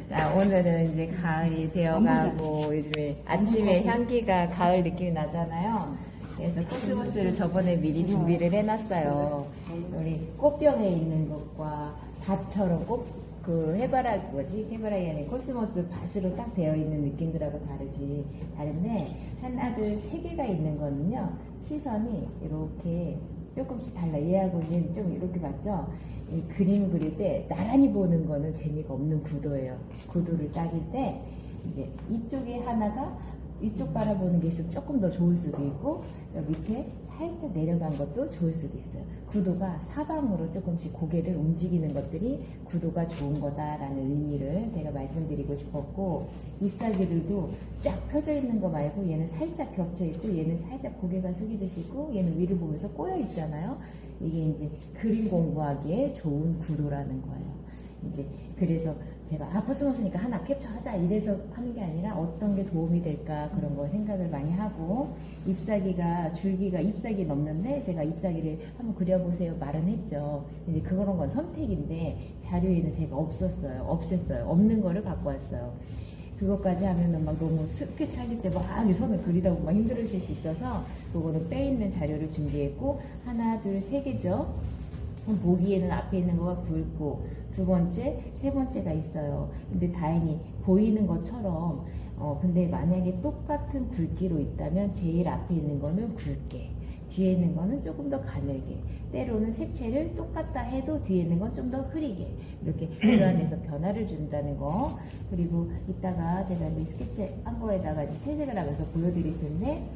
자, 오늘은 이제 가을이 되어가고 요즘에 아침에 향기가 가을 느낌이 나잖아요. 그래서 코스모스를 저번에 미리 준비를 해놨어요. 우리 꽃병에 있는 것과 밭처럼 그 해바라기 안에 코스모스 밭으로 딱 되어 있는 느낌들하고 다른데 하나, 둘, 세 개가 있는 거는요. 시선이 이렇게 조금씩 달라. 얘하고는 좀 이렇게 맞죠? 이 그림 그릴 때 나란히 보는 거는 재미가 없는 구도예요. 구도를 따질 때 이제 이쪽에 하나가 이쪽 바라보는 게 있으면 조금 더 좋을 수도 있고 밑에 살짝 내려간 것도 좋을 수도 있어요. 구도가 사방으로 조금씩 고개를 움직이는 것들이 구도가 좋은 거다라는 의미를 제가 말씀드리고 싶었고, 잎사귀들도 쫙 펴져 있는 거 말고 얘는 살짝 겹쳐 있고 얘는 살짝 고개가 숙이듯이 있고 얘는 위를 보면서 꼬여 있잖아요. 이게 이제 그림 공부하기에 좋은 구도라는 거예요. 이제 그래서 제가 코스모스니까 하나 캡처하자 이래서 하는 게 아니라 어떤 게 도움이 될까 그런 거 생각을 많이 하고, 잎사귀가 줄기가 잎사귀 넘는데 제가 잎사귀를 한번 그려보세요 말은 했죠. 이제 그런 건 선택인데 자료에는 제가 없앴어요. 없는 거를 갖고 왔어요. 그것까지 하면은 막 너무 스케치 하실 때 막 손을 그리다 보면 힘들으실 수 있어서 그거는 빼있는 자료를 준비했고, 하나, 둘, 세 개죠. 보기에는 앞에 있는 거가 굵고 두 번째, 세 번째가 있어요. 근데 다행히 보이는 것처럼 근데 만약에 똑같은 굵기로 있다면 제일 앞에 있는 거는 굵게, 뒤에 있는 거는 조금 더 가늘게, 때로는 색채를 똑같다 해도 뒤에 있는 건 좀 더 흐리게, 이렇게 그 안에서 변화를 준다는 거. 그리고 이따가 제가 이 스케치 한 거에다가 이제 채색을 하면서 보여드릴 텐데,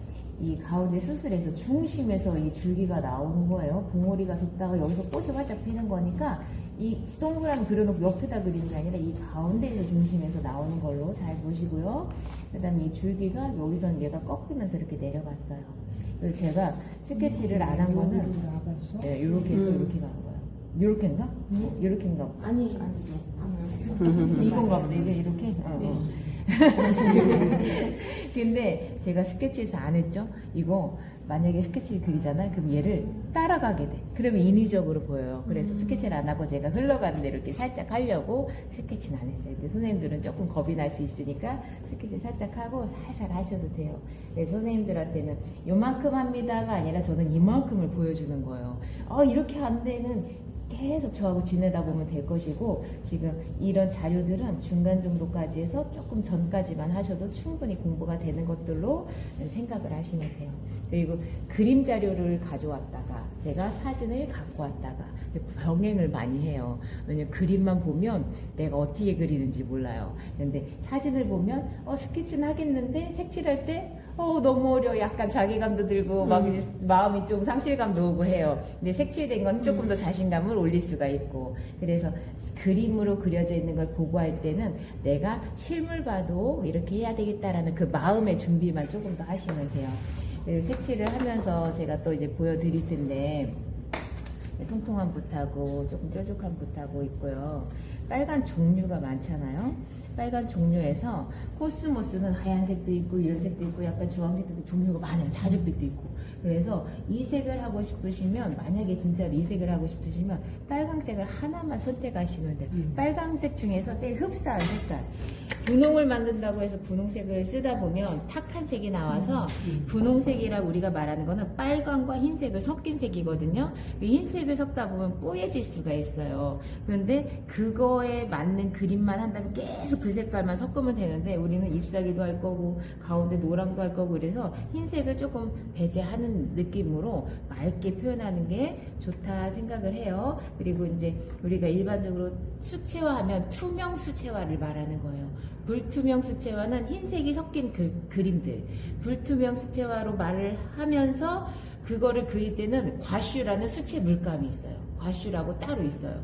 이 가운데 수술해서 중심에서 이 줄기가 나오는 거예요. 봉오리가 솟다가 여기서 꽃이 활짝 피는 거니까 이 동그라미 그려놓고 옆에다 그리는 게 아니라 이 가운데에서 중심에서 나오는 걸로 잘 보시고요. 그 다음에 이 줄기가 여기서는 얘가 꺾이면서 이렇게 내려갔어요. 그래서 제가 스케치를 안 한 거는 네, 이렇게 해서 이렇게 간 거예요. 이렇게인가? 이렇게인가? 아니 이건가 보다. 이게 이렇게? 근데 제가 스케치에서 안 했죠? 이거 만약에 스케치를 그리잖아요. 그럼 얘를 따라가게 돼. 그러면 인위적으로 보여요. 그래서 스케치를 안 하고 제가 흘러가는 대로 이렇게 살짝 하려고 스케치는 안 했어요. 근데 선생님들은 조금 겁이 날 수 있으니까 스케치 살짝 하고 살살 하셔도 돼요. 그래서 선생님들한테는 요만큼 합니다가 아니라 저는 이만큼을 보여주는 거예요. 이렇게 한 데는 계속 저하고 지내다 보면 될 것이고, 지금 이런 자료들은 중간 정도까지 해서 조금 전까지만 하셔도 충분히 공부가 되는 것들로 생각을 하시면 돼요. 그리고 그림 자료를 가져왔다가 제가 사진을 갖고 왔다가 병행을 많이 해요. 왜냐면 그림만 보면 내가 어떻게 그리는지 몰라요. 근데 사진을 보면 스케치는 하겠는데 색칠할 때 너무 어려워. 약간 자괴감도 들고 막 이제 마음이 좀 상실감도 오고 해요. 근데 색칠된 건 조금 더 자신감을 올릴 수가 있고, 그래서 그림으로 그려져 있는 걸 보고 할 때는 내가 실물 봐도 이렇게 해야 되겠다라는 그 마음의 준비만 조금 더 하시면 돼요. 그리고 색칠을 하면서 제가 또 이제 보여드릴 텐데, 통통한 붓하고 조금 뾰족한 붓하고 있고요. 빨간 종류가 많잖아요. 빨간 종류에서 코스모스는 하얀색도 있고 이런 색도 있고 약간 주황색도 있고 종류가 많아요. 자줏빛도 있고. 그래서 이 색을 하고 싶으시면, 만약에 진짜로 이 색을 하고 싶으시면 빨강색을 하나만 선택하시면 돼요. 빨강색 중에서 제일 흡사한 색깔. 분홍을 만든다고 해서 분홍색을 쓰다 보면 탁한 색이 나와서, 분홍색이라고 우리가 말하는 거는 빨강과 흰색을 섞인 색이거든요. 흰색을 섞다 보면 뽀얘질 수가 있어요. 그런데 그거에 맞는 그림만 한다면 계속 그 색깔만 섞으면 되는데, 우리는 잎사귀도 할 거고 가운데 노랑도 할 거고, 그래서 흰색을 조금 배제하는 느낌으로 맑게 표현하는 게 좋다 생각을 해요. 그리고 이제 우리가 일반적으로 수채화하면 투명 수채화를 말하는 거예요. 불투명 수채화는 흰색이 섞인 그림들, 불투명 수채화로 말을 하면서 그거를 그릴 때는 과슈라는 수채 물감이 있어요. 과슈라고 따로 있어요.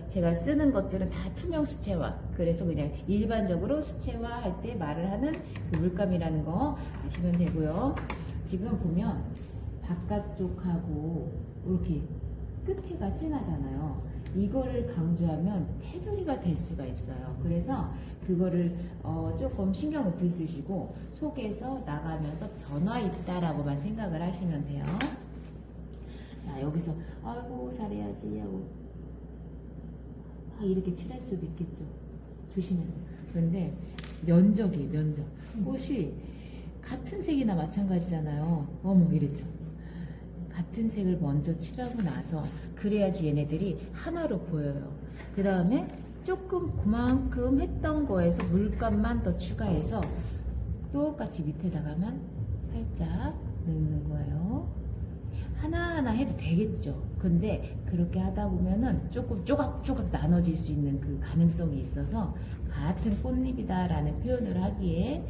제가 쓰는 것들은 다 투명 수채화. 그래서 그냥 일반적으로 수채화 할 때 말을 하는 그 물감이라는 거 아시면 되고요. 지금 보면 바깥쪽하고 이렇게 끝에가 진하잖아요. 이거를 강조하면 테두리가 될 수가 있어요. 그래서 그거를 조금 신경을 덜 쓰시고 속에서 나가면서 변화 있다라고만 생각을 하시면 돼요. 자, 여기서 아이고 잘해야지 하고 이렇게 칠할 수도 있겠죠. 조심해야 돼요. 그런데 면적이 면적. 꽃이 같은 색이나 마찬가지잖아요. 어머 이랬죠. 같은 색을 먼저 칠하고 나서 그래야지 얘네들이 하나로 보여요. 그 다음에 조금 그만큼 했던 거에서 물감만 더 추가해서 똑같이 밑에다가만 살짝 넣는 거예요. 하나하나 해도 되겠죠. 근데 그렇게 하다 보면은 조금 조각조각 나눠질 수 있는 그 가능성이 있어서 같은 꽃잎이다라는 표현을 하기에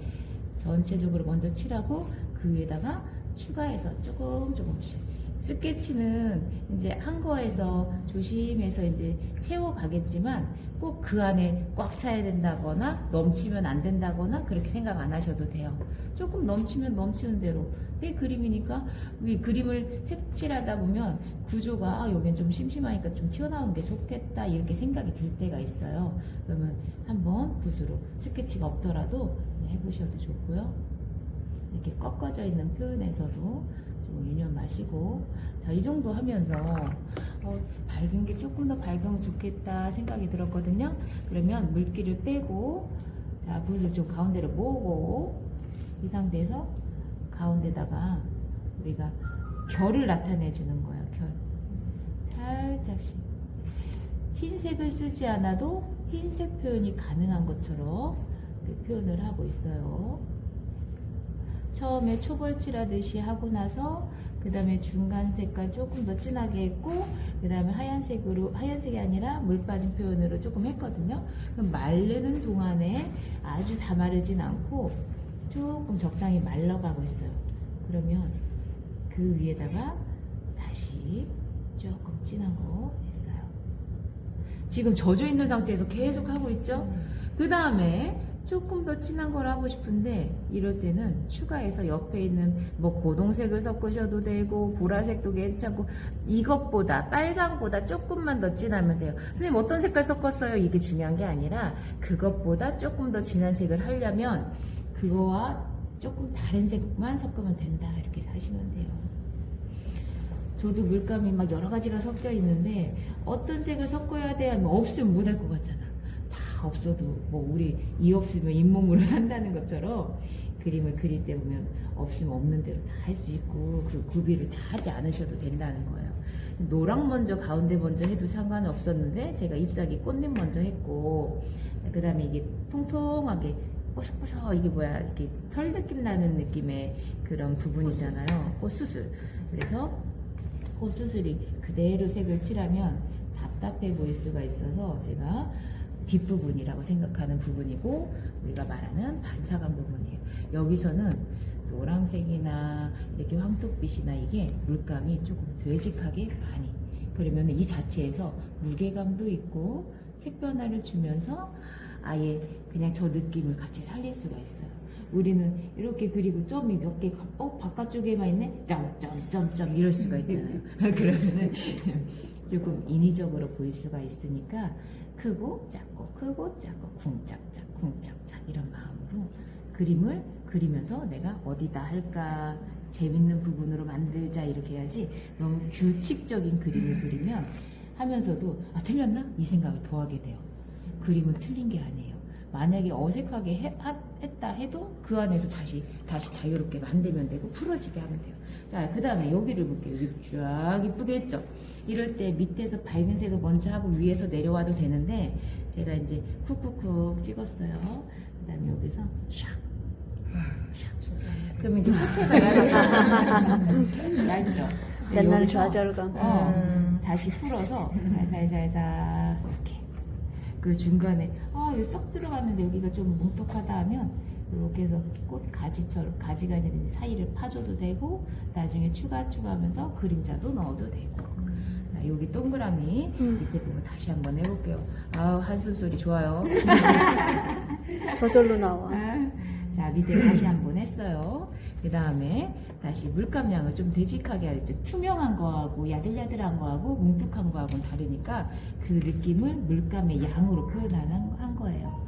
전체적으로 먼저 칠하고 그 위에다가 추가해서 조금씩 스케치는 이제 한 거에서 조심해서 이제 채워가겠지만 꼭 그 안에 꽉 차야 된다거나 넘치면 안 된다거나 그렇게 생각 안 하셔도 돼요. 조금 넘치면 넘치는 대로 내 그림이니까 이 그림을 색칠하다 보면 구조가 여긴 좀 심심하니까 좀 튀어나오는 게 좋겠다 이렇게 생각이 들 때가 있어요. 그러면 한번 붓으로 스케치가 없더라도 해보셔도 좋고요. 이렇게 꺾어져 있는 표현에서도 좀 유념 마시고 자, 이 정도 하면서 밝은 게 조금 더 밝으면 좋겠다 생각이 들었거든요. 그러면 물기를 빼고 자, 붓을 좀 가운데로 모으고 이 상태에서 가운데다가 우리가 결을 나타내 주는 거예요. 결 살짝씩 흰색을 쓰지 않아도 흰색 표현이 가능한 것처럼 표현을 하고 있어요. 처음에 초벌칠하듯이 하고 나서 그 다음에 중간 색깔 조금 더 진하게 했고 그 다음에 하얀색이 아니라 물 빠진 표현으로 조금 했거든요. 그럼 마르는 동안에 아주 다 마르진 않고 조금 적당히 말라가고 있어요. 그러면 그 위에다가 다시 조금 진한 거 했어요. 지금 젖어 있는 상태에서 계속 하고 있죠. 그 다음에 조금 더 진한 걸 하고 싶은데 이럴 때는 추가해서 옆에 있는 뭐 고동색을 섞으셔도 되고 보라색도 괜찮고 이것보다 빨강보다 조금만 더 진하면 돼요. 선생님 어떤 색깔 섞었어요? 이게 중요한 게 아니라 그것보다 조금 더 진한 색을 하려면 그거와 조금 다른 색만 섞으면 된다 이렇게 하시면 돼요. 저도 물감이 막 여러 가지가 섞여 있는데 어떤 색을 섞어야 돼 하면 없으면 못 할 것 같잖아. 다 없어도 뭐 우리 이 없으면 잇몸으로 산다는 것처럼 그림을 그릴 때 보면 없으면 없는 대로 다 할 수 있고 그 구비를 다 하지 않으셔도 된다는 거예요. 노랑 먼저 가운데 먼저 해도 상관은 없었는데 제가 잎사귀 꽃잎 먼저 했고 그 다음에 이게 통통하게 뽀석뽀석 이게 뭐야 이렇게 털 느낌 나는 느낌의 그런 부분이잖아요. 꽃수술. 그래서 꽃수술이 그대로 색을 칠하면 답답해 보일 수가 있어서 제가 뒷부분이라고 생각하는 부분이고 우리가 말하는 반사감 부분이에요. 여기서는 노란색이나 이렇게 황토빛이나 이게 물감이 조금 되직하게 많이 그러면 이 자체에서 무게감도 있고 색 변화를 주면서 아예 그냥 저 느낌을 같이 살릴 수가 있어요. 우리는 이렇게 그리고 점이 몇 개, 바깥쪽에만 있네? 점점점점 이럴 수가 있잖아요. 그러면은 조금 인위적으로 보일 수가 있으니까 크고 작고 크고 작고 쿵짝짝 쿵짝짝 이런 마음으로 그림을 그리면서 내가 어디다 할까 재밌는 부분으로 만들자 이렇게 해야지 너무 규칙적인 그림을 그리면 하면서도 틀렸나? 이 생각을 더 하게 돼요. 그림은 틀린 게 아니에요. 만약에 어색하게 했다 해도 그 안에서 다시 자유롭게 만들면 되고 풀어지게 하면 돼요. 자, 그 다음에 여기를 볼게요. 여기 쫙 이쁘게 했죠? 이럴 때 밑에서 밝은 색을 먼저 하고 위에서 내려와도 되는데 제가 이제 쿡쿡쿡 찍었어요. 그 다음에 여기서 샥 그럼 이제 끝에가 얇죠? 옛날 좌절감. 다시 풀어서 살살살살 이렇게 그 중간에 이거 쏙 들어갔는데 여기가 좀 뭉툭하다 하면 이렇게 해서 꽃 가지처럼 가지가 아니라 사이를 파줘도 되고 나중에 추가하면서 그림자도 넣어도 되고 자, 여기 동그라미 밑에 부분 다시 한번 해볼게요. 한숨 소리 좋아요. 저절로 나와. 자, 밑에 다시 한번 했어요. 그 다음에 다시 물감량을 좀 되직하게 하죠. 투명한 거하고 야들야들한 거하고 뭉툭한 거하고는 다르니까 그 느낌을 물감의 양으로 표현한 거예요.